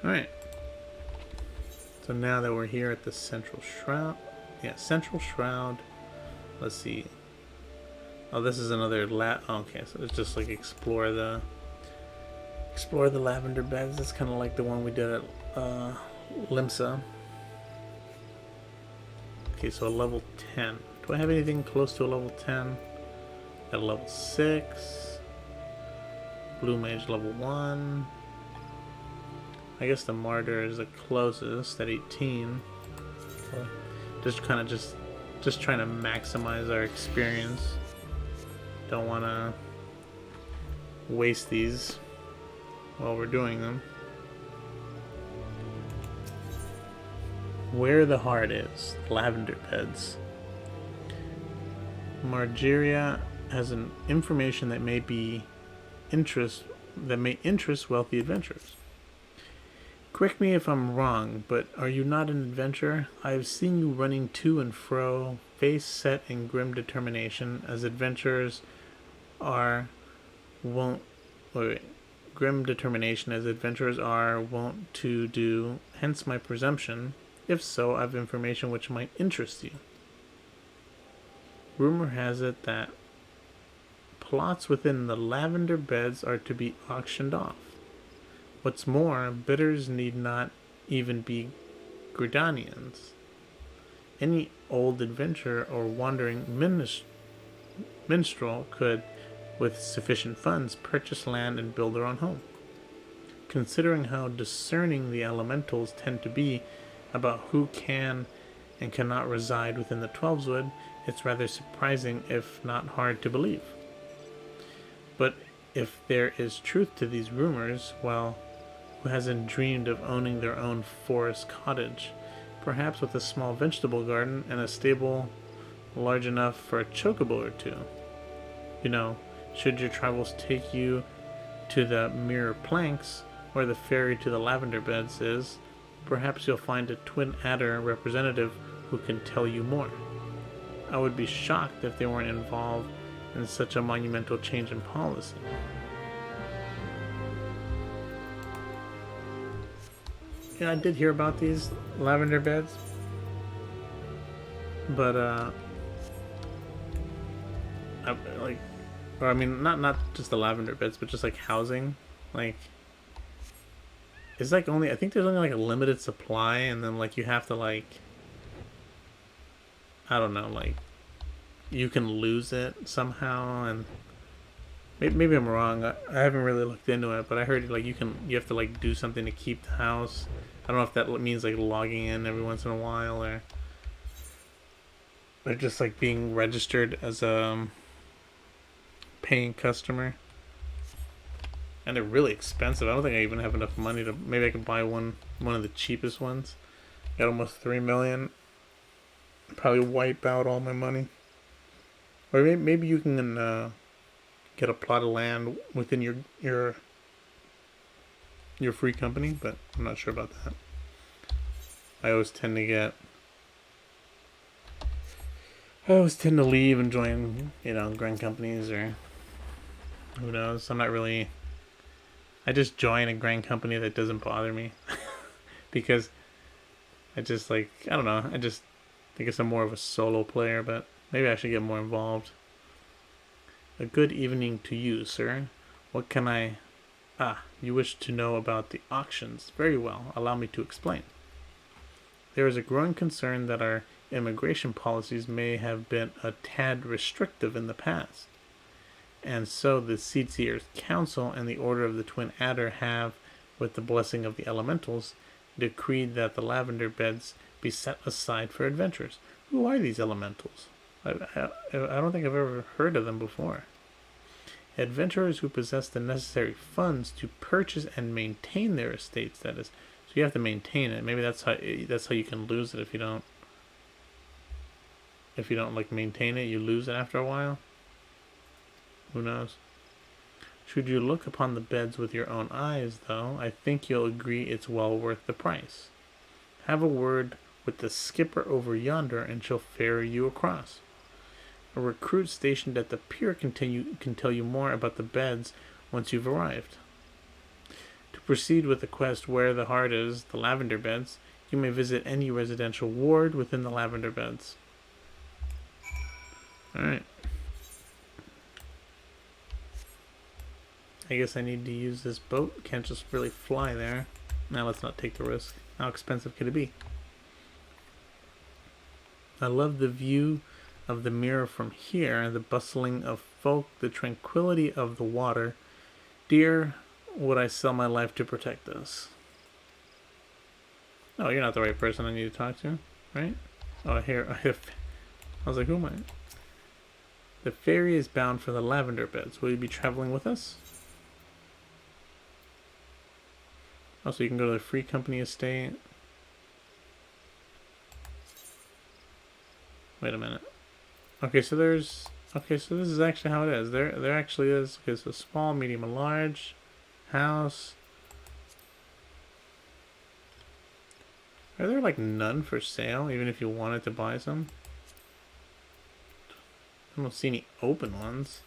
Alright. So now that we're here at the Central Shroud. Yeah, Central Shroud. Let's see. Oh, this is another okay, so it's just like explore the lavender beds. It's kind of like the one we did at Limsa. Okay, so a level 10. Do I have anything close to a level 10? At a level 6. Blue Mage level 1. I guess the Martyr is the closest at 18. So just kind of just trying to maximize our experience. Don't want to waste these while we're doing them. Where the heart is, lavender beds. Margeria has an information that may interest wealthy adventurers. Correct me if I'm wrong, but are you not an adventurer? I have seen you running to and fro, face set in grim determination, as adventurers are wont. Grim determination as adventurers are wont to do. Hence my presumption. If so, I have information which might interest you. Rumor has it that plots within the lavender beds are to be auctioned off. What's more, bidders need not even be Gridanians. Any old adventurer or wandering minstrel could, with sufficient funds, purchase land and build their own home. Considering how discerning the elementals tend to be about who can and cannot reside within the Twelveswood, it's rather surprising, if not hard to believe. But if there is truth to these rumors, well, who hasn't dreamed of owning their own forest cottage, perhaps with a small vegetable garden and a stable large enough for a chocobo or two? You know, should your travels take you to the Mirror Planks, where the ferry to the lavender beds is, perhaps you'll find a Twin Adder representative who can tell you more. I would be shocked if they weren't involved in such a monumental change in policy. Yeah, I did hear about these lavender beds, but I mean, not just the lavender beds, but just like housing, like it's like only, I think there's only like a limited supply, and then like you have to like, I don't know, like you can lose it somehow, and maybe I'm wrong. I haven't really looked into it, but I heard like you have to like do something to keep the house. I don't know if that means like logging in every once in a while, or they're just like being registered as a paying customer. And they're really expensive. I don't think I even have enough money to, maybe I could buy one of the cheapest ones. Got almost 3 million. Probably wipe out all my money. Or maybe you can get a plot of land within your free company, but I'm not sure about that. I always tend to leave and join, grand companies, or who knows. I just join a grand company that doesn't bother me because I just I don't know. I guess I'm more of a solo player, but maybe I should get more involved. A good evening to you, sir. What can I... you wish to know about the auctions. Very well. Allow me to explain. There is a growing concern that our immigration policies may have been a tad restrictive in the past. And so the Seedseers Council and the Order of the Twin Adder have, with the blessing of the elementals, decreed that the lavender beds be set aside for adventurers. Who are these elementals? I don't think I've ever heard of them before. Adventurers who possess the necessary funds to purchase and maintain their estates, that is. So you have to maintain it. Maybe that's how you can lose it if you don't like maintain it, you lose it after a while. Who knows? Should you look upon the beds with your own eyes, though, I think you'll agree it's well worth the price. Have a word with the skipper over yonder, and she'll ferry you across. A recruit stationed at the pier can tell you more about the beds once you've arrived. To proceed with the quest Where the Heart Is, the Lavender Beds, you may visit any residential ward within the Lavender Beds. Alright. I guess I need to use this boat. Can't just really fly there. Now let's not take the risk. How expensive could it be? I love the view of the mirror from here, the bustling of folk, the tranquility of the water. Dear, would I sell my life to protect this? Oh, you're not the right person I need to talk to, right? Oh, here. I was like, who am I? The ferry is bound for the Lavender Beds. Will you be traveling with us? Oh, so you can go to the Free Company Estate. Wait a minute. Okay, so there's... Okay, so this is actually how it is. There actually is... Okay, so small, medium, and large. House. Are there, like, none for sale, even if you wanted to buy some? I don't see any open ones.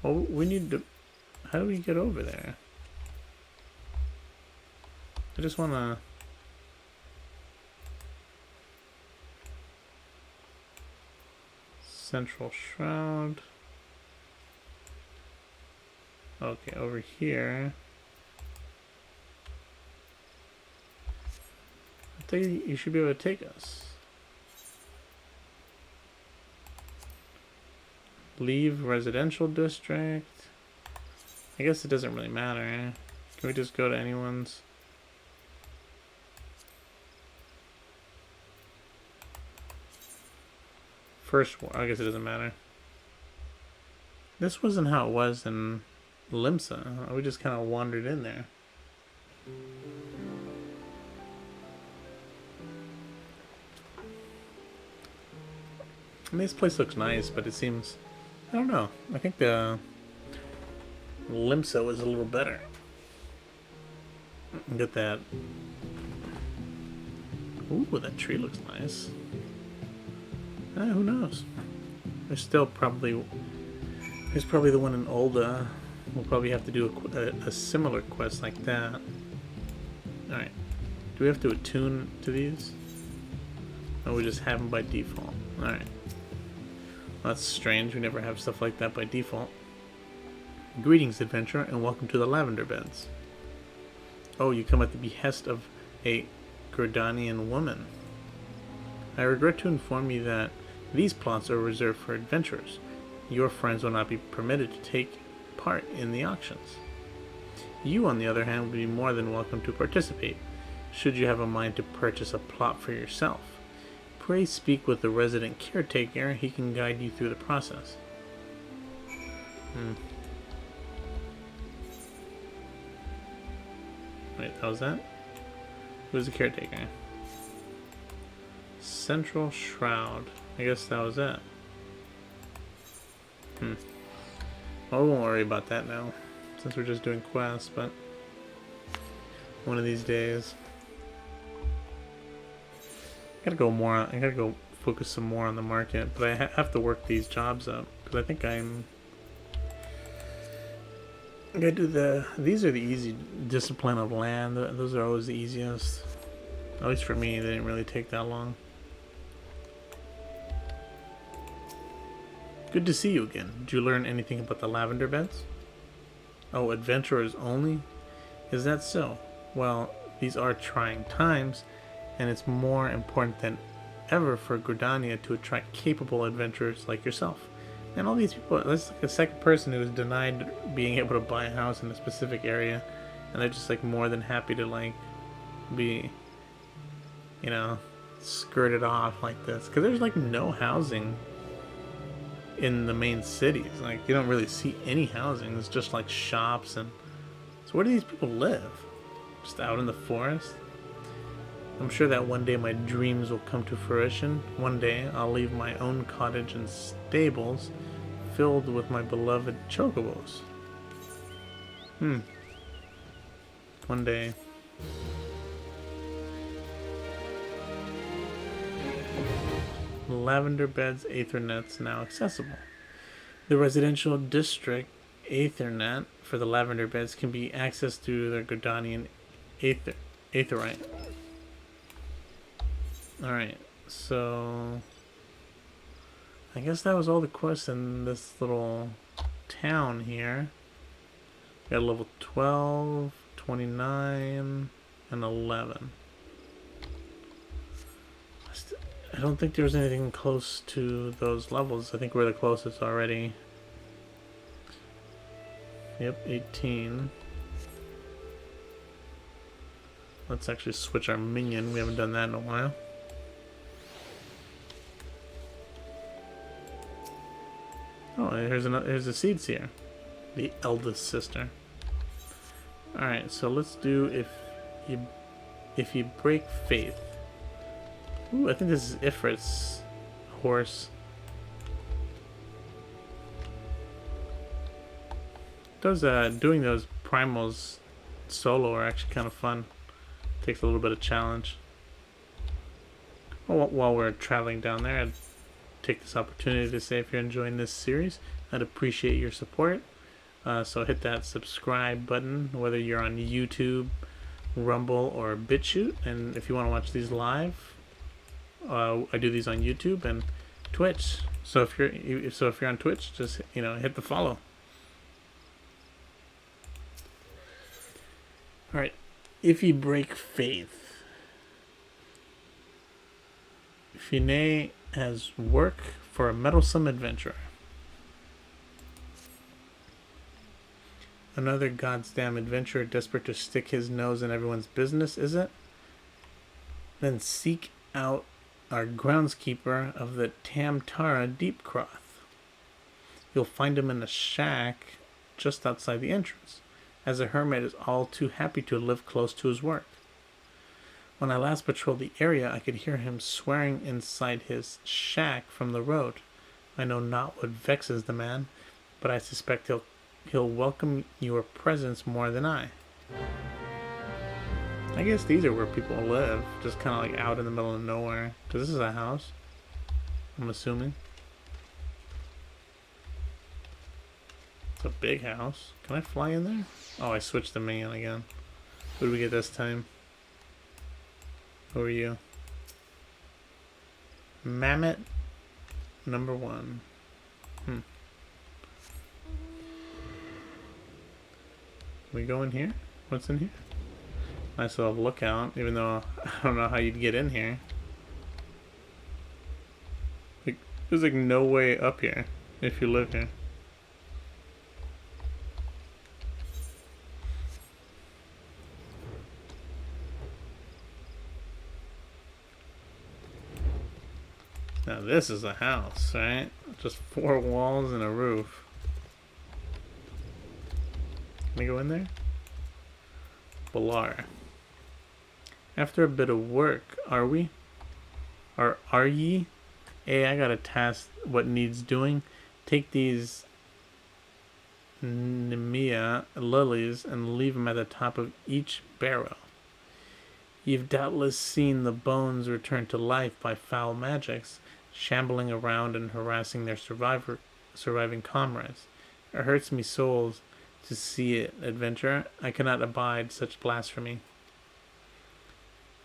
Well, we need to... How do we get over there? I just want to... Central Shroud. Okay, over here. I think you should be able to take us. Leave residential district. I guess it doesn't really matter. Can we just go to anyone's? First one. I guess it doesn't matter. This wasn't how it was in Limsa. We just kind of wandered in there. I mean, this place looks nice, but it seems... I don't know. I think the Limsa was a little better. Get that. Ooh, that tree looks nice. Who knows? There's still probably... There's probably the one in Olda. We'll probably have to do a similar quest like that. Alright. Do we have to attune to these? Or we just have them by default? Alright. Well, that's strange. We never have stuff like that by default. Greetings, adventurer, and welcome to the Lavender Beds. Oh, you come at the behest of a Gordanian woman. I regret to inform you that these plots are reserved for adventurers. Your friends will not be permitted to take part in the auctions. You, on the other hand, will be more than welcome to participate, should you have a mind to purchase a plot for yourself. Pray speak with the resident caretaker. He can guide you through the process. Wait, that was that? Who's the caretaker? Central Shroud. I guess that was it. Well, we won't worry about that now, since we're just doing quests, but one of these days. I gotta go focus some more on the market, but I have to work these jobs up, because I think I gotta do these are the easy discipline of land. Those are always the easiest. At least for me, they didn't really take that long. Good to see you again. Did you learn anything about the Lavender Beds? Oh, adventurers only? Is that so? Well, these are trying times, and it's more important than ever for Gordania to attract capable adventurers like yourself. And all these people, that's like a second person who was denied being able to buy a house in a specific area, and they're just like more than happy to like be, you know, skirted off like this. Because there's like no housing in the main cities. Like, you don't really see any housing. It's just like shops. And so where do these people live? Just out in the forest? I'm sure that one day my dreams will come to fruition. One day I'll leave my own cottage and stables filled with my beloved chocobos. One day. Lavender beds, Aethernets now accessible. The residential district Aethernet for the lavender beds can be accessed through the Gordanian Aetherite. Alright, so I guess that was all the quests in this little town here. We got level 12, 29, and 11. I don't think there was anything close to those levels. I think we're the closest already. Yep, 18. Let's actually switch our minion. We haven't done that in a while. Oh, here's the seeds here. The eldest sister. Alright, so let's do if you break faith. Ooh, I think this is Ifrit's horse. Doing those primals solo are actually kind of fun. Takes a little bit of challenge. Well, while we're traveling down there, I'd take this opportunity to say if you're enjoying this series, I'd appreciate your support. So hit that subscribe button, whether you're on YouTube, Rumble, or Bitchute. And if you want to watch these live, I do these on YouTube and Twitch. So if you're on Twitch, just hit the follow. All right, if you break faith, Finet has work for a meddlesome adventurer. Another goddamn adventurer desperate to stick his nose in everyone's business, is it? Then seek out our groundskeeper of the Tamtara Deepcroth. You'll find him in a shack just outside the entrance, as a hermit is all too happy to live close to his work. When I last patrolled the area, I could hear him swearing inside his shack from the road. I know not what vexes the man, but I suspect he'll welcome your presence more than I. I guess these are where people live, just kind of like out in the middle of nowhere. Because this is a house, I'm assuming. It's a big house. Can I fly in there? Oh, I switched the minion again. Who do we get this time? Who are you? Mammoth number 1. We go in here? What's in here? Nice little lookout, even though I don't know how you'd get in here. Like, there's like no way up here if you live here. Now this is a house, right? Just 4 walls and a roof. Can we go in there? Balar. After a bit of work, are we? Or are ye? Hey, I got a task what needs doing. Take these Nemea lilies and leave them at the top of each barrel. You've doubtless seen the bones returned to life by foul magics, shambling around and harassing their surviving comrades. It hurts me souls to see it, adventurer. I cannot abide such blasphemy.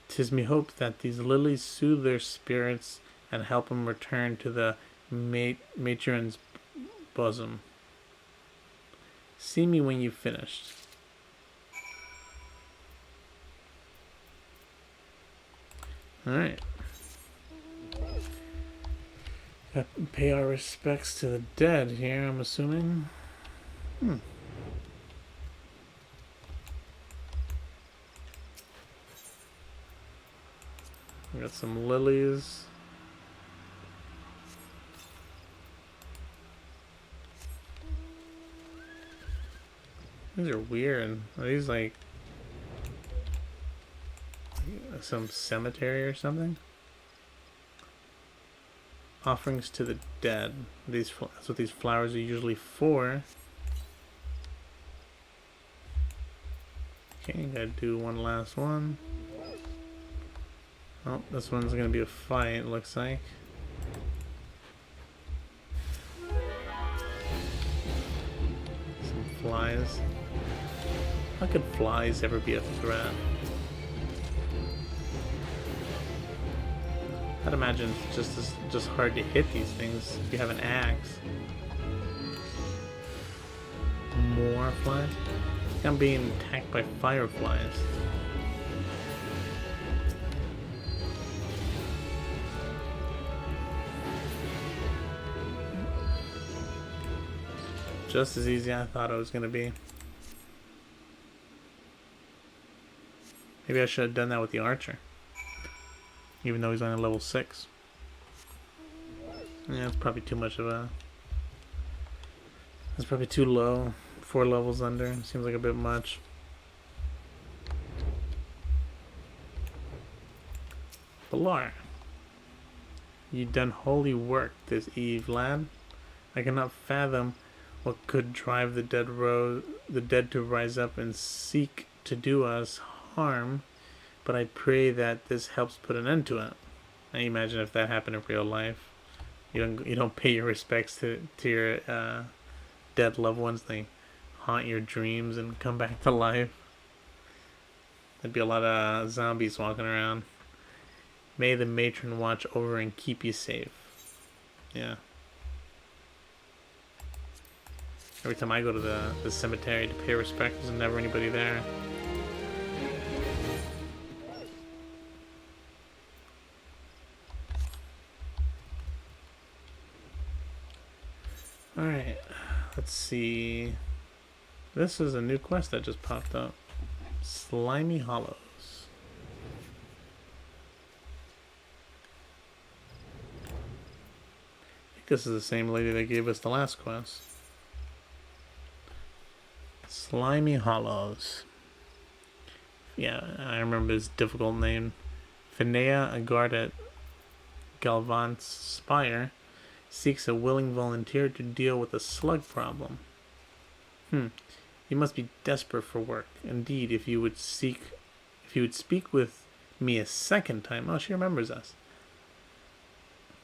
'Tis me hope that these lilies soothe their spirits and help them return to the matron's bosom. See me when you've finished. Alright. Pay our respects to the dead here, I'm assuming. We got some lilies. These are weird. Are these like some cemetery or something? Offerings to the dead. That's what these flowers are usually for. Okay, gotta do one last one. Oh, this one's gonna be a fight, looks like. flies. How could flies ever be a threat? I'd imagine it's just hard to hit these things if you have an axe. More flies? I think I'm being attacked by fireflies. Just as easy as I thought it was going to be. Maybe I should have done that with the archer. Even though he's only level 6. Yeah, it's probably too much of a... That's probably too low. 4 levels under. Seems like a bit much. Balar. You done holy work this eve, lad. I cannot fathom what could drive the dead to rise up and seek to do us harm, but I pray that this helps put an end to it. I imagine if that happened in real life, you don't pay your respects to your dead loved ones. They haunt your dreams and come back to life. There'd be a lot of zombies walking around. May the matron watch over and keep you safe. Yeah. Every time I go to the cemetery to pay respect, there's never anybody there. Alright, let's see. This is a new quest that just popped up. Slimy Hollows. I think this is the same lady that gave us the last quest. Slimy Hollows. Yeah, I remember his difficult name. Finea, a guard at Galvant's Spire, seeks a willing volunteer to deal with a slug problem. You must be desperate for work. Indeed, if you would speak with me a second time. Oh, she remembers us.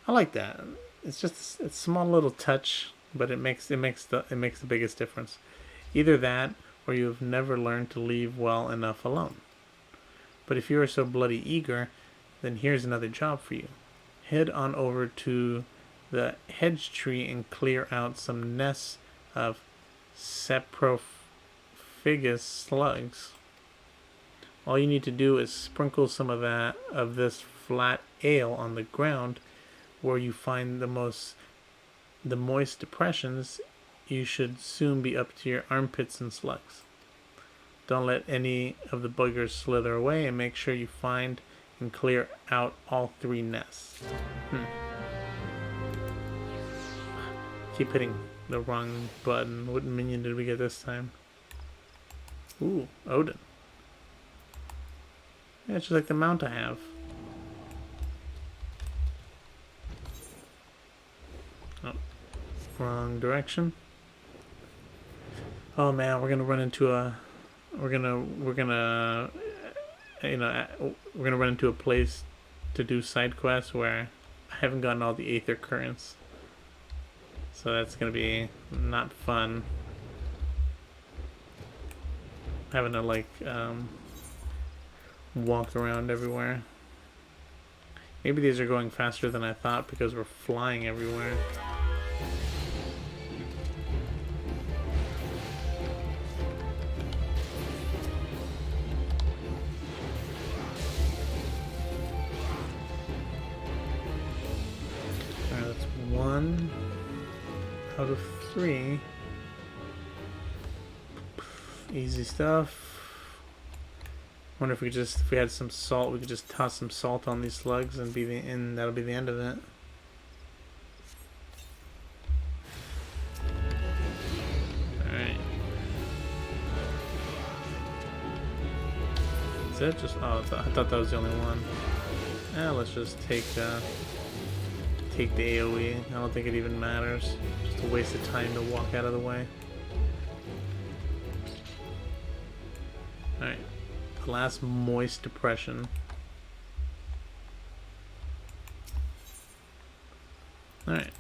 I like that. It's just a small little touch, but it makes the biggest difference. Either that, or you have never learned to leave well enough alone. But if you are so bloody eager, then here's another job for you. Head on over to the hedge tree and clear out some nests of saprophagus slugs. All you need to do is sprinkle some of this flat ale on the ground where you find the moist depressions. You should soon be up to your armpits in slugs. Don't let any of the buggers slither away, and make sure you find and clear out all 3 nests. Keep hitting the wrong button. What minion did we get this time? Ooh, Odin. Yeah, it's just like the mount I have. Oh, wrong direction. Oh man, we're gonna run into a place to do side quests where I haven't gotten all the Aether Currents. So that's gonna be not fun. Having to like walk around everywhere. Maybe these are going faster than I thought because we're flying everywhere. Alright, that's 1 out of 3. Easy stuff. Wonder if we had some salt, we could just toss some salt on these slugs and that'll be the end of it. Alright. Is that just I thought that was the only one. Let's just take the AoE. I don't think it even matters. Just a waste of time to walk out of the way. Alright. The last moist depression. Alright.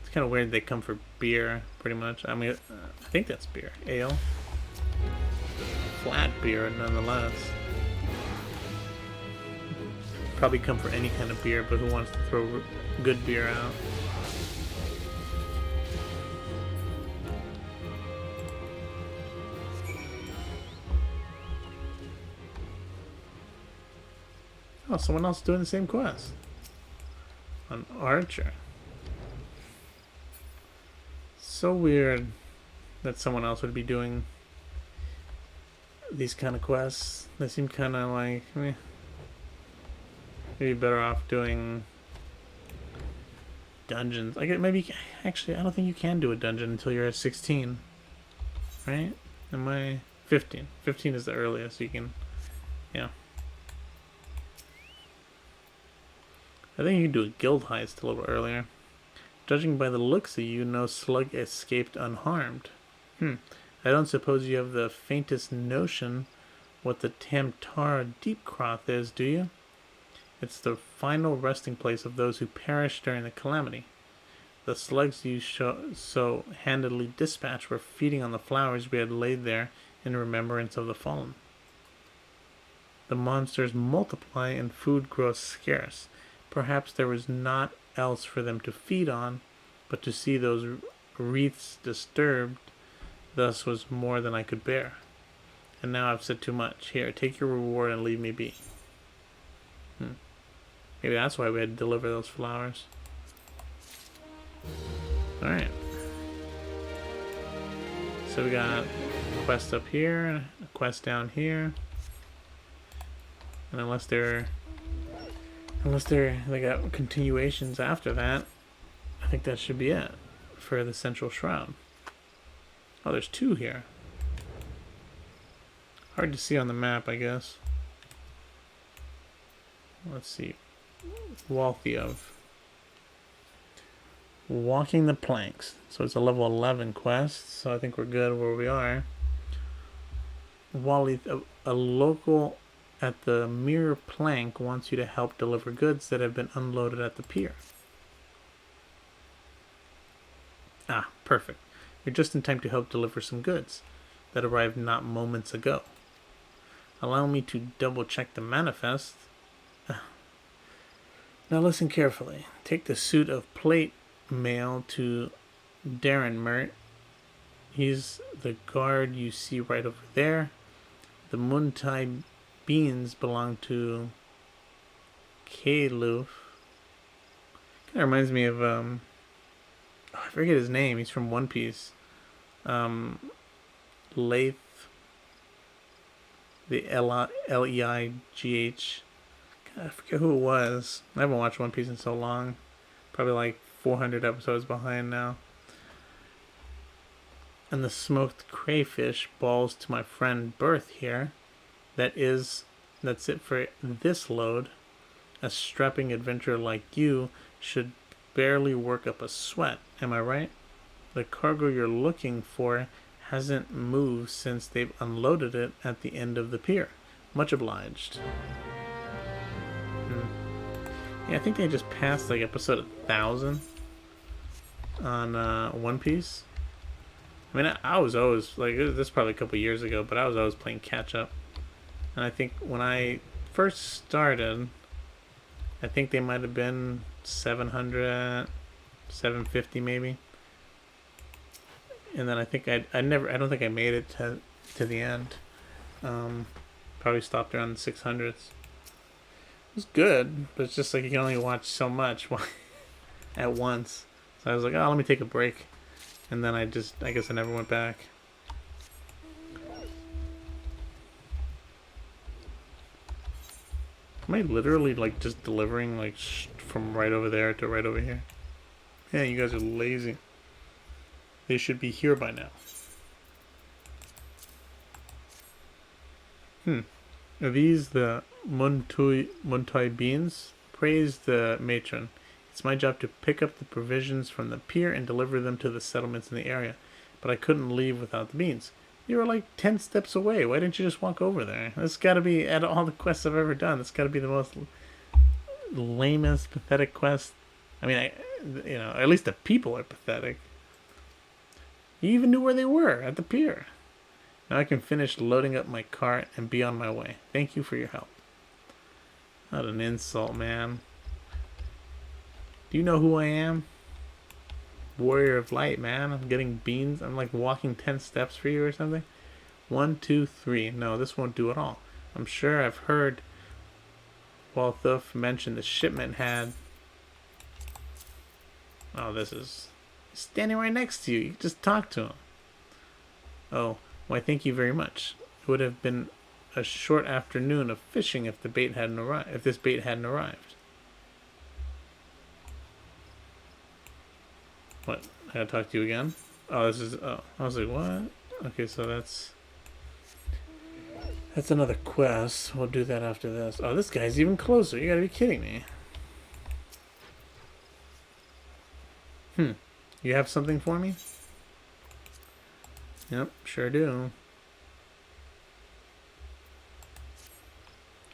It's kind of weird they come for beer, pretty much. I mean, I think that's beer. Ale. Flat beer, nonetheless. Probably come for any kind of beer, but who wants to throw good beer out? Oh, someone else doing the same quest. An archer. So weird that someone else would be doing these kind of quests. They seem kind of like, maybe better off doing dungeons. Like maybe, actually, I don't think you can do a dungeon until you're at 16, right? Am I 15? 15 is the earliest you can, yeah. I think you can do a guild heist a little earlier. Judging by the looks of you, no slug escaped unharmed. I don't suppose you have the faintest notion what the Tamtar Deep Croth is, do you? It's the final resting place of those who perished during the calamity. The slugs you so handily dispatched were feeding on the flowers we had laid there in remembrance of the fallen. The monsters multiply and food grows scarce. Perhaps there was naught else for them to feed on, but to see those wreaths disturbed thus was more than I could bear. And now I've said too much. Here, take your reward and leave me be. Maybe that's why we had to deliver those flowers. Alright. So we got a quest up here, a quest down here. And unless they got continuations after that, I think that should be it for the central shroud. Oh, there's two here. Hard to see on the map, I guess. Let's see. Walthiov. Walking the planks. So it's a level 11 quest, so I think we're good where we are. Wally, a local at the Mirror Plank wants you to help deliver goods that have been unloaded at the pier. Ah, perfect. You're just in time to help deliver some goods that arrived not moments ago. Allow me to double check the manifest. Now listen carefully. Take the suit of plate mail to Darren Mert. He's the guard you see right over there. The Muntai beans belong to Kaluf. Kind of reminds me of I forget his name. He's from One Piece. Leith. The Leigh. I forget who it was. I haven't watched One Piece in so long. Probably like 400 episodes behind now. And the smoked crayfish balls to my friend Berth here. That's it for this load. A strapping adventurer like you should barely work up a sweat. Am I right? The cargo you're looking for hasn't moved since they've unloaded it at the end of the pier. Much obliged. Yeah, I think they just passed like episode 1000 on One Piece. I mean, I was always like, this is probably a couple years ago, but I was always playing catch up. And I think when I first started, I think they might have been 700, 750 maybe. And then I think I don't think I made it to the end. Probably stopped around the 600s. It was good, but it's just like you can only watch so much at once. So I was like, oh, let me take a break. And then I guess I never went back. Am I literally like just delivering like from right over there to right over here? Yeah, you guys are lazy. They should be here by now. Are these the Muntai beans? Praise the matron. It's my job to pick up the provisions from the pier and deliver them to the settlements in the area. But I couldn't leave without the beans. You were like 10 steps away. Why didn't you just walk over there? That's gotta be, out of all the quests I've ever done, that's gotta be the most lamest, pathetic quest. I mean, You know, at least the people are pathetic. You even knew where they were, at the pier. Now I can finish loading up my cart and be on my way. Thank you for your help. Not an insult, man. Do you know who I am? Warrior of Light, man. I'm getting beans. I'm like walking 10 steps for you or something. 1, 2, 3. No, this won't do at all. I'm sure I've heard Walthuff mention the shipment had... Oh, this is... standing right next to you. You can just talk to him. Oh, why thank you very much. It would have been a short afternoon of fishing if the bait hadn't arrived. If this bait hadn't arrived. What? I gotta talk to you again? Oh, this is... Oh, I was like, what? Okay, so that's another quest. We'll do that after this. Oh, this guy's even closer. You gotta be kidding me. You have something for me? Yep, sure do.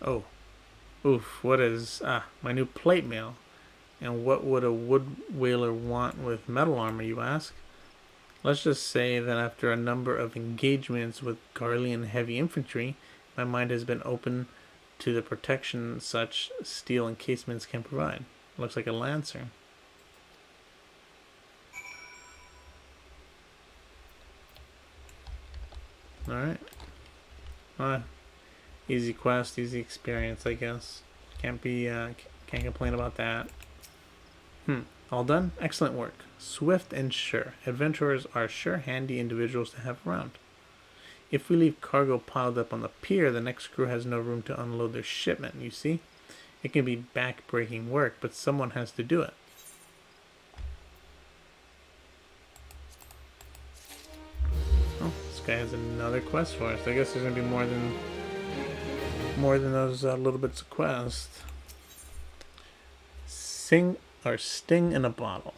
Oh. Oof, what is... Ah, my new plate mail. And what would a wood whaler want with metal armor, you ask? Let's just say that after a number of engagements with Garlean heavy infantry, my mind has been open to the protection such steel encasements can provide. Looks like a lancer. Alright. Easy quest, easy experience, I guess. Can't complain about that. All done? Excellent work. Swift and sure. Adventurers are sure handy individuals to have around. If we leave cargo piled up on the pier, the next crew has no room to unload their shipment, you see? It can be back-breaking work, but someone has to do it. Oh, this guy has another quest for us. I guess there's going to be more than those little bits of quest. Sting in a bottle.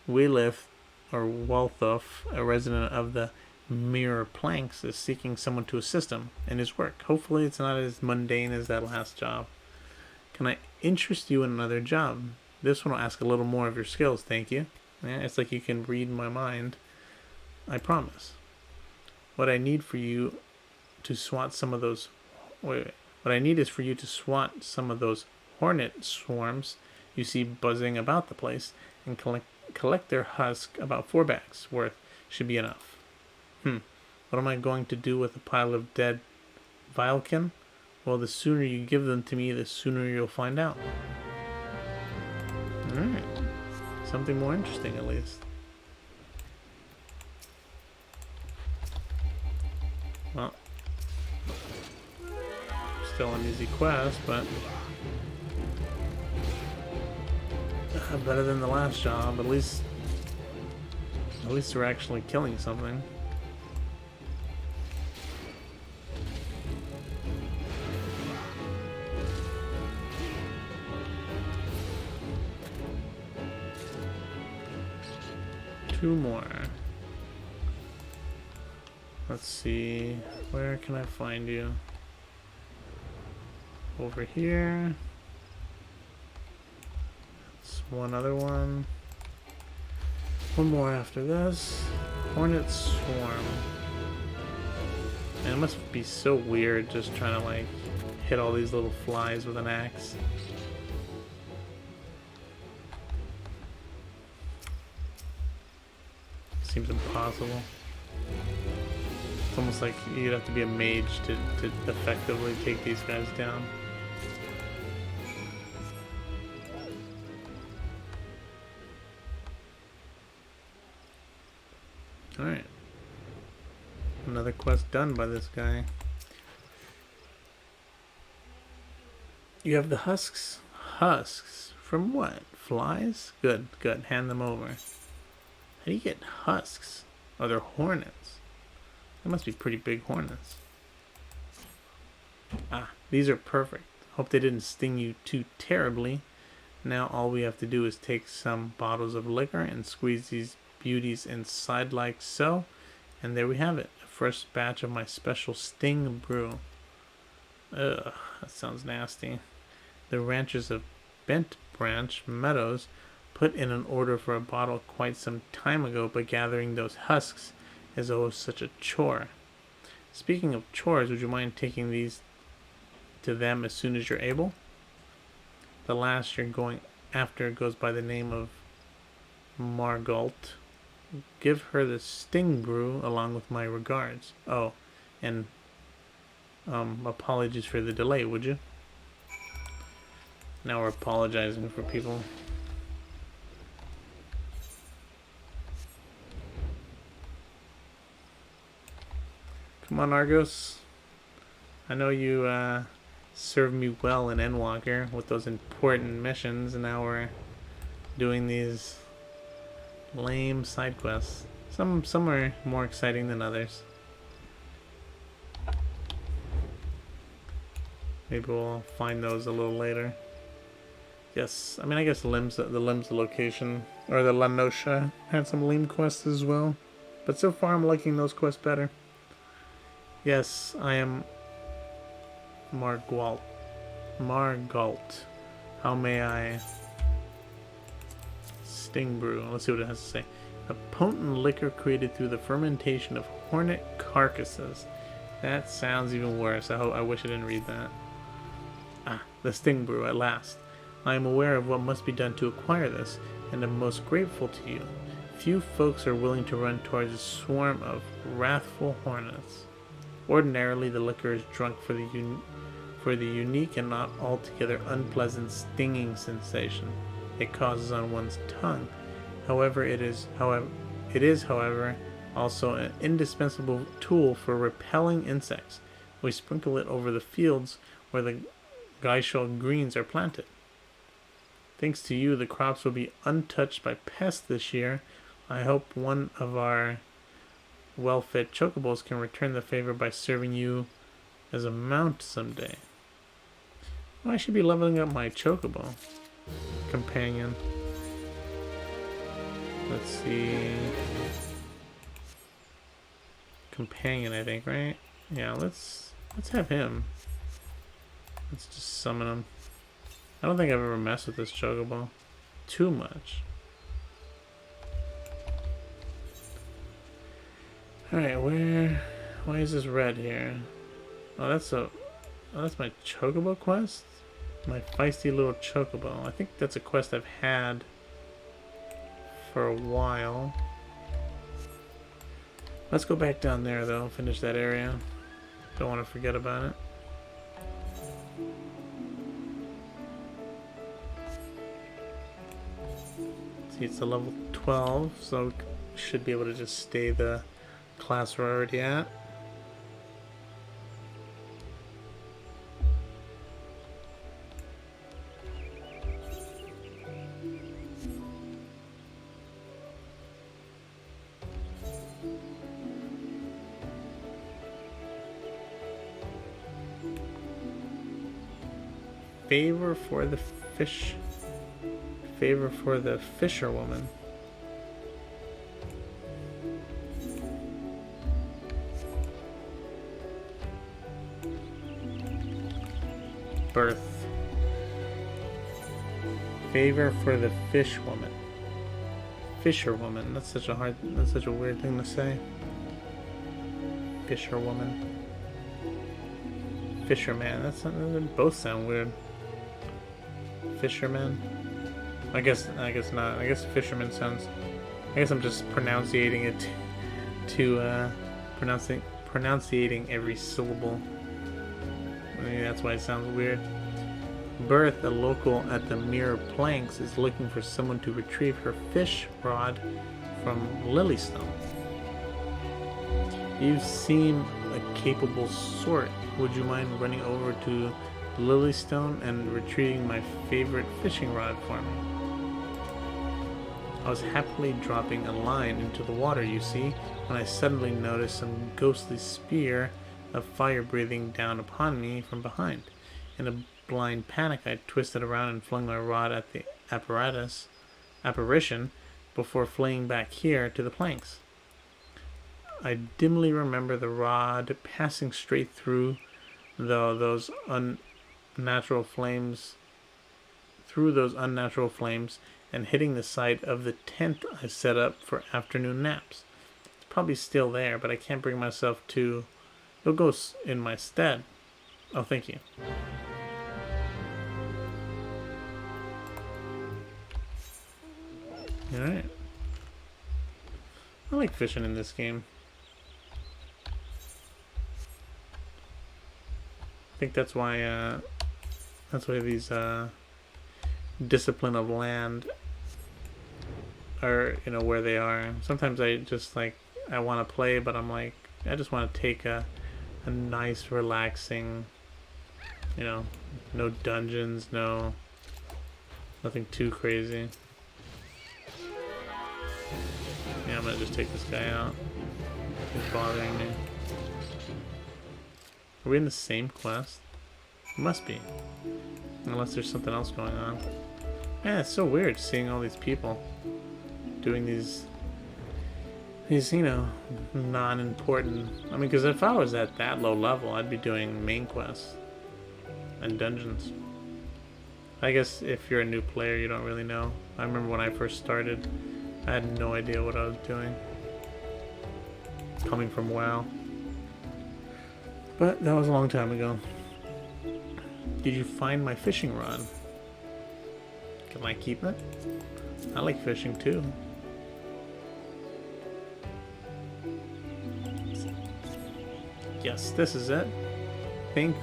Walthuff, a resident of the Mirror Planks, is seeking someone to assist him in his work. Hopefully it's not as mundane as that last job. Can I interest you in another job? This one will ask a little more of your skills, thank you. Yeah, it's like you can read my mind. I promise. What I need for you to swat some of those... What I need is for you to swat some of those hornet swarms you see buzzing about the place and collect their husk. About 4 bags worth should be enough. What am I going to do with a pile of dead Vilekin? Well, the sooner you give them to me, the sooner you'll find out. Alright. Something more interesting, at least. Well. Still an easy quest, but... better than the last job. At least we're actually killing something. Two more. Let's see. Where can I find you? Over here. One other one. One more after this. Hornet Swarm. Man, it must be so weird just trying to like hit all these little flies with an axe. Seems impossible. It's almost like you'd have to be a mage to effectively take these guys down. Alright. Another quest done by this guy. You have the husks? Husks? From what? Flies? Good, good. Hand them over. How do you get husks? Oh, they're hornets. They must be pretty big hornets. Ah, these are perfect. Hope they didn't sting you too terribly. Now all we have to do is take some bottles of liquor and squeeze these beauties inside like so, and there we have it, a first batch of my special sting brew. Ugh, that sounds nasty. The ranchers of branch meadows put in an order for a bottle quite some time ago, but gathering those husks is always such a chore. Speaking of chores, would you mind taking these to them as soon as you're able? The last you're going after goes by the name of Margalt. Give her the sting brew along with my regards. Oh, and apologies for the delay, would you? Now we're apologizing for people. Come on, Argos. I know you served me well in Endwalker with those important missions, and now we're doing these lame side quests. Some are more exciting than others. Maybe we'll find those a little later. Yes, I mean, I guess the Limbs location, or the La Nocia had some lame quests as well. But so far I'm liking those quests better. Yes, I am Margalt. How may I... Sting brew. Let's see what it has to say. A potent liquor created through the fermentation of hornet carcasses. That sounds even worse. I wish I didn't read that. Ah, the sting brew at last. I am aware of what must be done to acquire this, and am most grateful to you. Few folks are willing to run towards a swarm of wrathful hornets. Ordinarily, the liquor is drunk for the unique and not altogether unpleasant stinging sensation it causes on one's tongue. However, it is, however, also an indispensable tool for repelling insects. We sprinkle it over the fields where the Geishel greens are planted. Thanks to you, the crops will be untouched by pests this year. I hope one of our well-fed chocobos can return the favor by serving you as a mount someday. Well, I should be leveling up my chocobo companion. Let's see. Companion, I think, right? Yeah, let's have him. Let's just summon him. I don't think I've ever messed with this chocobo too much. Alright, why is this red here? Oh, that's my chocobo quest? My feisty little chocobo. I think that's a quest I've had for a while. Let's go back down there though, finish that area. Don't want to forget about it. See, it's a level 12, so we should be able to just stay the class we're already at. Favor for the Fisherwoman. Birth. Favor for the Fisherwoman. That's such a weird thing to say. Fisherwoman. Fisherman. They both sound weird. Fisherman. I guess not. I guess fisherman sounds. I guess I'm just pronunciating it to pronunciating every syllable. Maybe that's why it sounds weird. Birth, a local at the Mirror Planks, is looking for someone to retrieve her fish rod from Lilystone. You seem a capable sort. Would you mind running over to Lilystone and retrieving my favorite fishing rod for me? I was happily dropping a line into the water, you see, when I suddenly noticed some ghostly spear of fire breathing down upon me from behind. In a blind panic, I twisted around and flung my rod at the apparition before fleeing back here to the planks. I dimly remember the rod passing straight through those unnatural flames through those unnatural flames and hitting the side of the tent I set up for afternoon naps. It's probably still there, but I can't bring myself to... It'll go in my stead. Oh, thank you. Alright. I like fishing in this game. I think that's why these discipline of land are, you know, where they are. Sometimes I just like, I want to play, but I'm like, I just want to take a nice relaxing, you know, no dungeons, nothing too crazy. Yeah, I'm gonna just take this guy out. He's bothering me. Are we in the same quest? Must be. Unless there's something else going on. Yeah, it's so weird seeing all these people doing these, you know, non-important... I mean, because if I was at that low level, I'd be doing main quests and dungeons. I guess if you're a new player, you don't really know. I remember when I first started, I had no idea what I was doing. Coming from WoW. But that was a long time ago. Did you find my fishing rod? Can I keep it? I like fishing too. Yes, this is it. Thank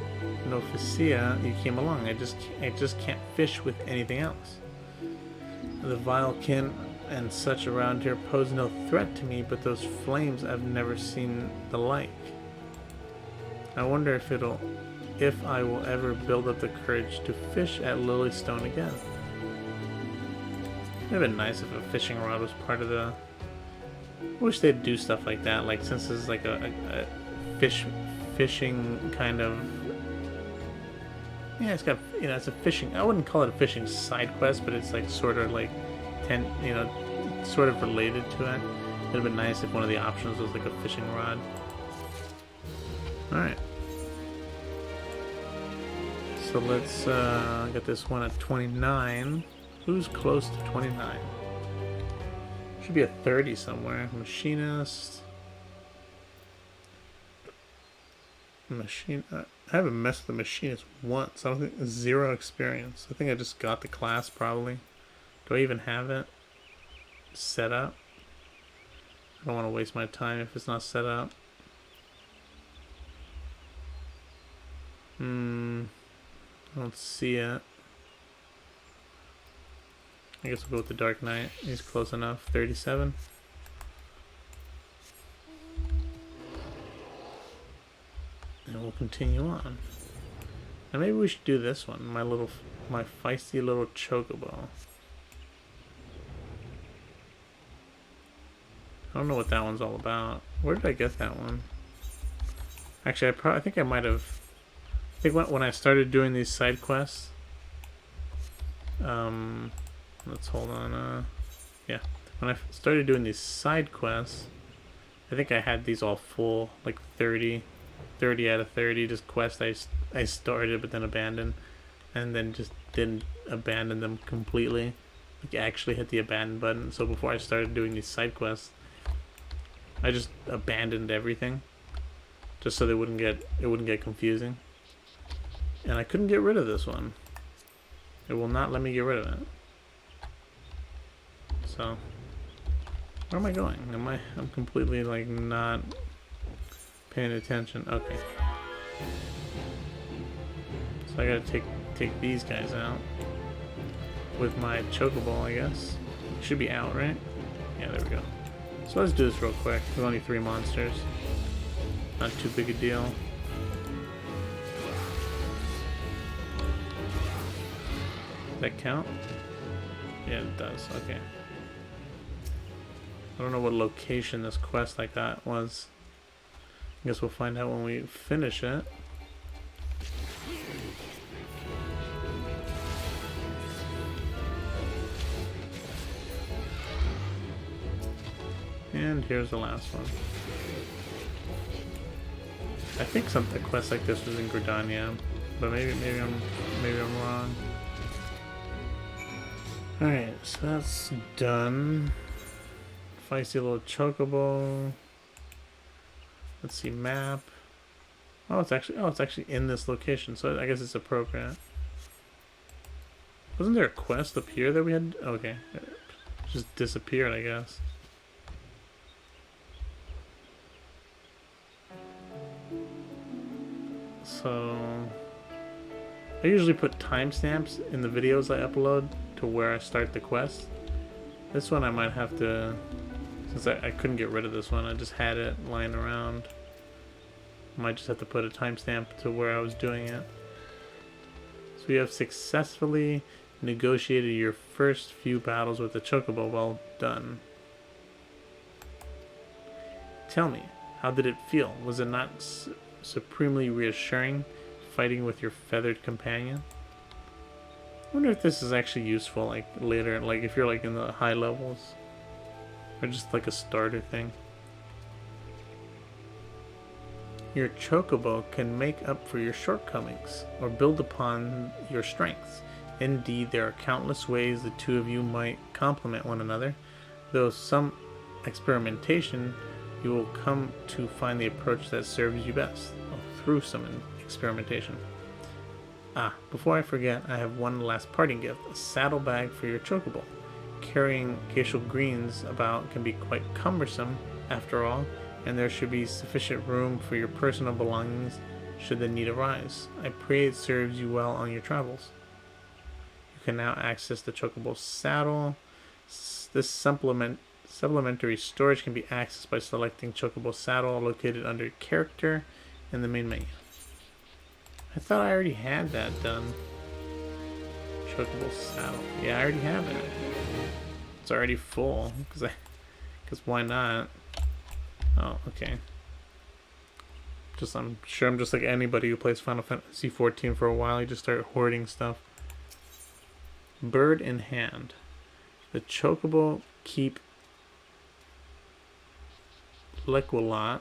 Noficia you came along. I just can't fish with anything else. The vile kin and such around here pose no threat to me, but those flames I've never seen the like. I wonder if I will ever build up the courage to fish at Lilystone again. It would have been nice if a fishing rod was part of the... I wish they'd do stuff like that, like since this is like a fishing kind of... Yeah, it's got, you know, it's a fishing... I wouldn't call it a fishing side quest, but it's like sort of like, you know, sort of related to it. It would have been nice if one of the options was like a fishing rod. Alright. So let's get this one at 29. Who's close to 29? Should be a 30 somewhere. Machinist. I haven't messed with the machinist once. I don't think... 0 experience. I think I just got the class probably. Do I even have it set up? I don't want to waste my time if it's not set up. I don't see it. I guess we'll go with the Dark Knight. He's close enough. 37. And we'll continue on. Now maybe we should do this one. My feisty little Chocobo. I don't know what that one's all about. Where did I get that one? Actually, I think I might have... I think when I started doing these side quests, let's hold on, yeah, when I started doing these side quests, I think I had these all full, like 30 out of 30, just quests I started but then abandoned, and then just didn't abandon them completely, like actually hit the abandon button. So before I started doing these side quests, I just abandoned everything, just so it wouldn't get confusing. And I couldn't get rid of this one. It will not let me get rid of it. So, where am I going? I'm completely like not paying attention. Okay. So I gotta take these guys out with my Chocobo, I guess. Should be out, right? Yeah, there we go. So let's do this real quick. There's only 3 monsters. Not too big a deal. Does that count? Yeah, it does. Okay. I don't know what location this quest I got was. I guess we'll find out when we finish it. And here's the last one. I think a quest like this was in Gridania, but maybe I'm wrong. Alright, so that's done. Feisty little chocobo. Let's see, map. Oh, it's actually in this location, so I guess it's appropriate. Wasn't there a quest up here that we had? Okay. It just disappeared, I guess. So I usually put timestamps in the videos I upload to where I start the quest. This one I might have to, since I couldn't get rid of this one, I just had it lying around. I might just have to put a timestamp to where I was doing it. So you have successfully negotiated your first few battles with the Chocobo. Well done. Tell me, how did it feel? Was it not supremely reassuring fighting with your feathered companion? I wonder if this is actually useful, like later, like if you're like in the high levels, or just like a starter thing. Your Chocobo can make up for your shortcomings or build upon your strengths. Indeed, there are countless ways the two of you might complement one another. Though some experimentation, you will come to find the approach that serves you best, through some experimentation. Before I forget, I have one last parting gift, a saddlebag for your Chocobo. Carrying Glacial Greens about can be quite cumbersome, after all, and there should be sufficient room for your personal belongings should the need arise. I pray it serves you well on your travels. You can now access the Chocobo saddle. This supplementary storage can be accessed by selecting Chocobo saddle located under character in the main menu. I thought I already had that done. Chocobo saddle. Yeah, I already have it. It's already full, because why not? Oh, okay. I'm sure I'm just like anybody who plays Final Fantasy XIV for a while. You just start hoarding stuff. Bird in hand. The Chocobo keep Lequilot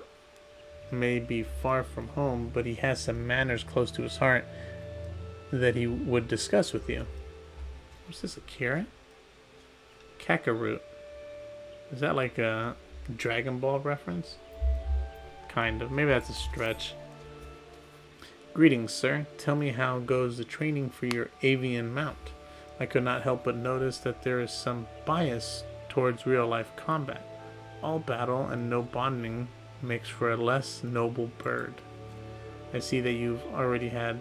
may be far from home, but he has some manners close to his heart that he would discuss with you. What's this, a carrot? Kakarot. Is that like a Dragon Ball reference? Kind of. Maybe that's a stretch. Greetings, sir. Tell me how goes the training for your avian mount. I could not help but notice that there is some bias towards real-life combat. All battle and no bonding makes for a less noble bird. I see that you've already have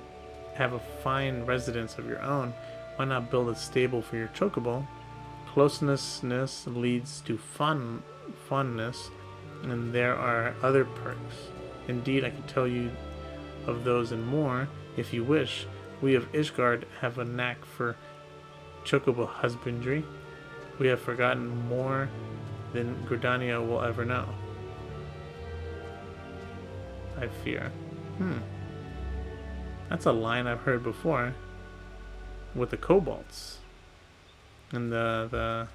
a fine residence of your own. Why not build a stable for your Chocobo? Closeness leads to fondness, and there are other perks. Indeed, I can tell you of those and more, if you wish. We of Ishgard have a knack for Chocobo husbandry. We have forgotten more than Gridania will ever know, I fear. That's a line I've heard before with the kobolds and the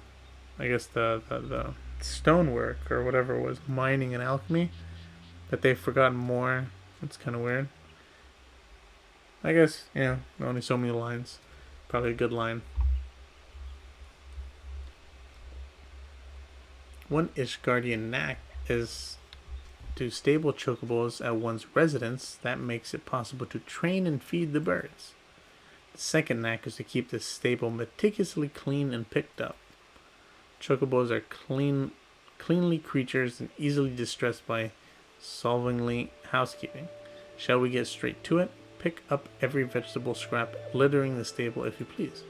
I guess the stonework or whatever it was, mining and alchemy, that they've forgotten more. It's kind of weird. I guess, yeah, only so many lines. Probably a good line. One Ishgardian knack is to stable Chocobos at one's residence. That makes it possible to train and feed the birds. The second knack is to keep the stable meticulously clean and picked up. Chocobos are cleanly creatures and easily distressed by solvingly housekeeping. Shall we get straight to it? Pick up every vegetable scrap littering the stable if you please.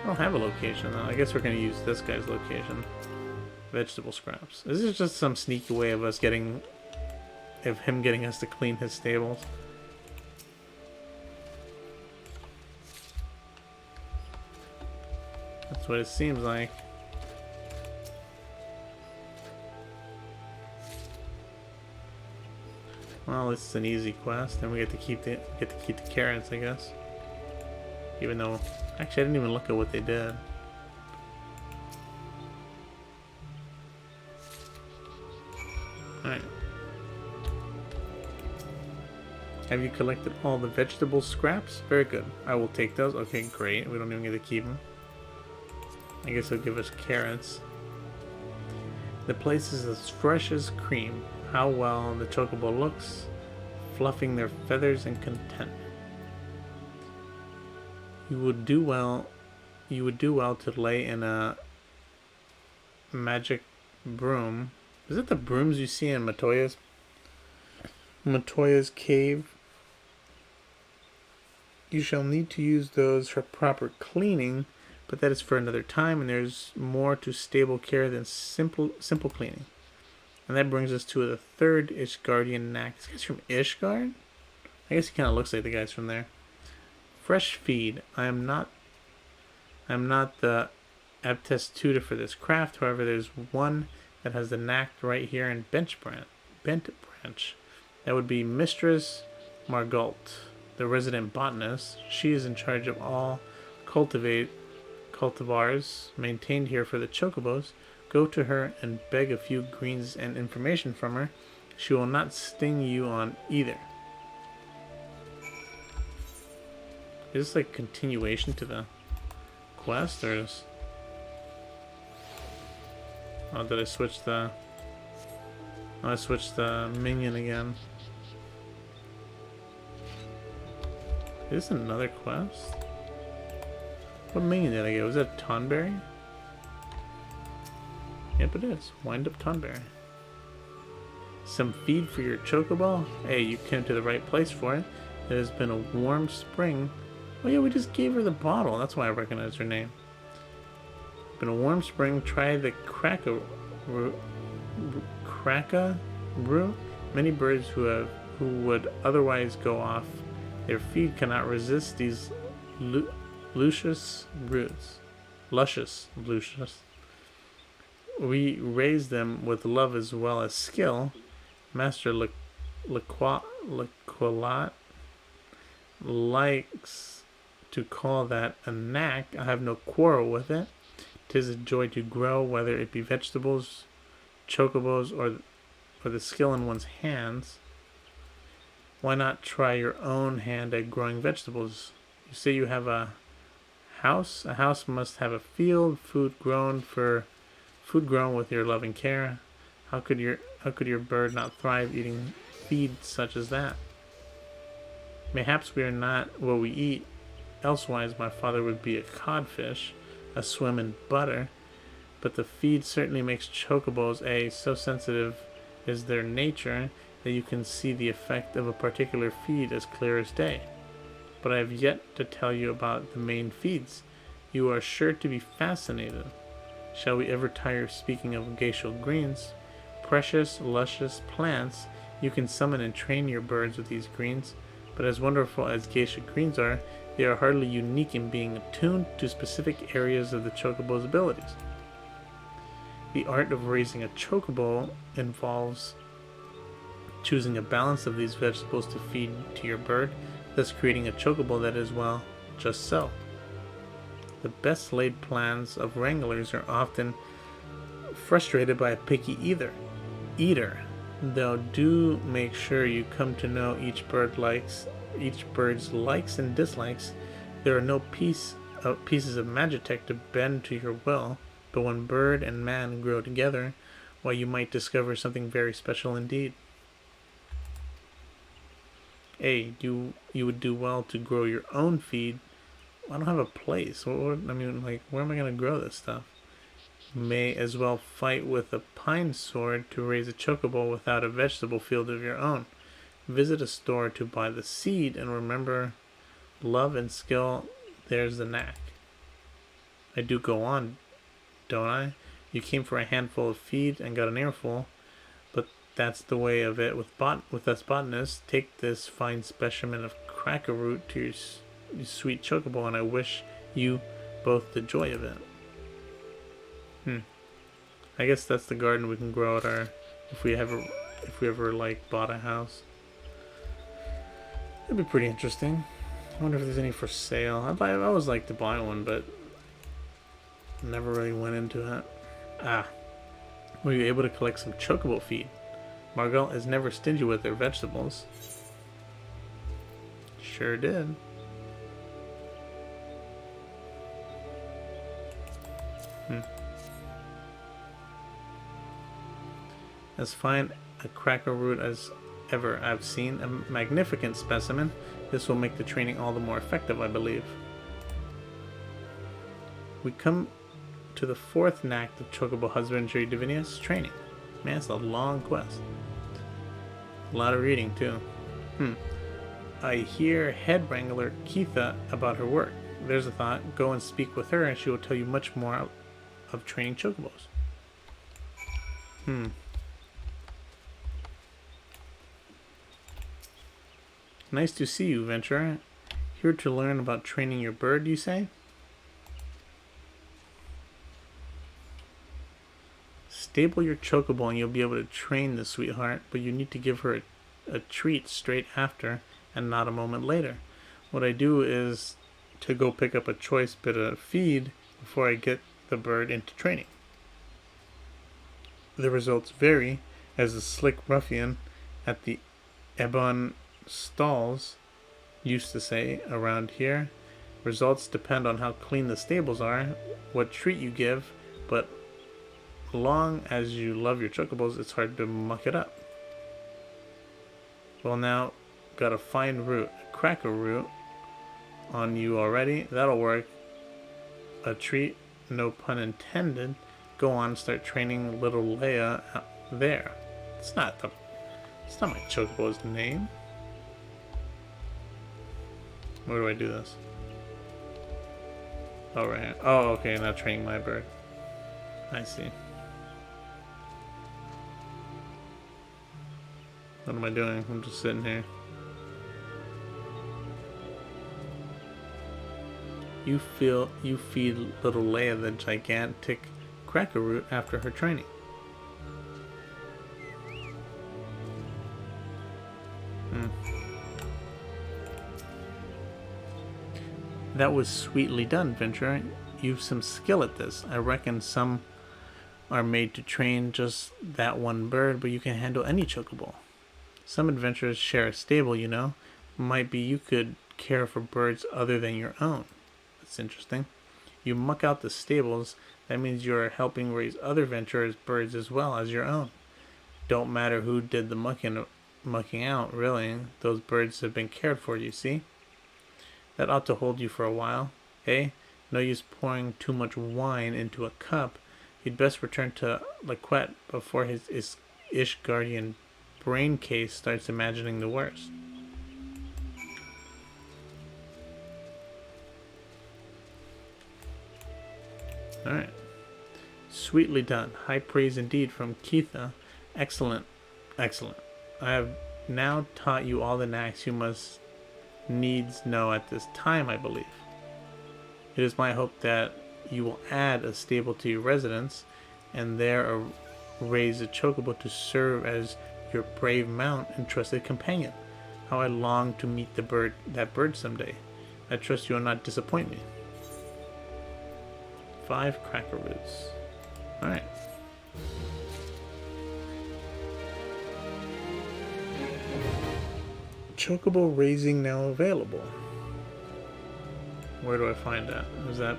I don't have a location though. I guess we're going to use this guy's location. Vegetable scraps. This is just some sneaky way of him getting us to clean his stables. That's what it seems like. Well, it's an easy quest, and we get to keep the carrots, I guess. Even though, actually, I didn't even look at what they did. Alright. Have you collected all the vegetable scraps? Very good. I will take those. Okay, great. We don't even get to keep them. I guess he'll give us carrots. The place is as fresh as cream. How well the Chocobo looks, fluffing their feathers in content. You would do well to lay in a magic broom. Is it the brooms you see in Matoya's cave? You shall need to use those for proper cleaning, but that is for another time, and there's more to stable care than simple cleaning. And that brings us to the third Ishgardian knack. This guy's from Ishgard? I guess he kind of looks like the guys from there. Fresh feed. I am not the aptest tutor for this craft. However, there's one that has the knack right here in Bent Branch. That would be Mistress Margalt, the resident botanist. She is in charge of all cultivars maintained here for the Chocobos. Go to her and beg a few greens and information from her. She will not sting you on either. Is this like continuation to the quest, or is... Oh, did I switch the... Oh, I switched the minion again. Is this another quest? What minion did I get? Was that Tonberry? Yep, it is. Wind up Tonberry. Some feed for your Chocobo? Hey, you came to the right place for it. It has been a warm spring. Oh yeah, we just gave her the bottle. That's why I recognize her name. Been a warm spring. Try the Crackaroo. Many birds who would otherwise go off their feed cannot resist these luscious roots. We raise them with love as well as skill. Master Laqualat likes to call that a knack. I have no quarrel with it. 'Tis a joy to grow, whether it be vegetables, chocobos, or the skill in one's hands. Why not try your own hand at growing vegetables? You say you have a house. A house must have a field, food grown with your loving care. How could your bird not thrive eating feed such as that? Mayhaps we are not what we eat. Elsewise, my father would be a codfish, a swim in butter. But the feed certainly makes chocobos so sensitive is their nature that you can see the effect of a particular feed as clear as day. But I have yet to tell you about the main feeds. You are sure to be fascinated. Shall we ever tire of speaking of glacial greens? Precious, luscious plants. You can summon and train your birds with these greens, but as wonderful as glacial greens are, they are hardly unique in being attuned to specific areas of the chocobo's abilities. The art of raising a chocobo involves choosing a balance of these vegetables to feed to your bird, thus creating a chocobo that is, well, just so. The best laid plans of wranglers are often frustrated by a picky eater. Though do make sure you come to know each bird's likes and dislikes. There are no pieces of magitech to bend to your will, but when bird and man grow together, why, you might discover something very special indeed. You would do well to grow your own feed. I don't have a place. Where am I going to grow this stuff? May as well fight with a pine sword to raise a chocobo without a vegetable field of your own. Visit a store to buy the seed, and remember, love and skill, there's the knack. I do go on, don't I? You came for a handful of feed and got an earful, but that's the way of it with us botanists. Take this fine specimen of cracker root to your sweet chocobo, and I wish you both the joy of it. I guess that's the garden we can grow at our, if we ever bought a house. That'd be pretty interesting. I wonder if there's any for sale. I always like to buy one, but never really went into it. Were you able to collect some chocobo feed? Margot is never stingy with their vegetables. Sure did. As fine a cracker root as ever I've seen. A magnificent specimen. This will make the training all the more effective, I believe. We come to the fourth act of Chocobo Husbandry Divinius training. Man, it's a long quest. A lot of reading, too. I hear head wrangler Keitha about her work. There's a thought. Go and speak with her and she will tell you much more of training chocobos. Nice to see you, Venturer. Here to learn about training your bird, you say? Stable your chocobo and you'll be able to train the sweetheart, but you need to give her a treat straight after and not a moment later. What I do is to go pick up a choice bit of feed before I get the bird into training. The results vary, as the slick ruffian at the Ebon Stalls used to say around here. Results depend on how clean the stables are, what treat you give, but long as you love your chocobos, it's hard to muck it up. Well, now, got a fine root, a cracker root on you already. That'll work. A treat, no pun intended. Go on, start training little Leia there. It's not my chocobo's name. Where do I do this? Oh, right here. Oh, okay, now training my bird. I see. What am I doing? I'm just sitting here. You feed little Leia the gigantic cracker root after her training. That was sweetly done, Venturer. You've some skill at this. I reckon some are made to train just that one bird, but you can handle any chocobo. Some adventurers share a stable, you know. Might be you could care for birds other than your own. That's interesting. You muck out the stables, that means you're helping raise other adventurers' birds as well as your own. Don't matter who did the mucking out, really. Those birds have been cared for, you see. That ought to hold you for a while, eh? No use pouring too much wine into a cup. You'd best return to Laquette before his Ishgardian brain case starts imagining the worst. Alright. Sweetly done. High praise indeed from Keitha. Excellent. Excellent. I have now taught you all the knacks you must needs know at this time, I believe. It is my hope that you will add a stable to your residence, and there raise a chocobo to serve as your brave mount and trusted companion. How I long to meet that bird someday. I trust you will not disappoint me. 5 cracker roots. Alright. Chocobo raising now available. Where do I find that? Is that...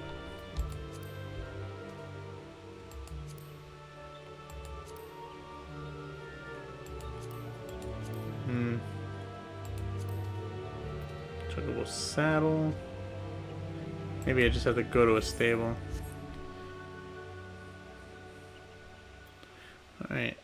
Chocobo saddle. Maybe I just have to go to a stable. Alright.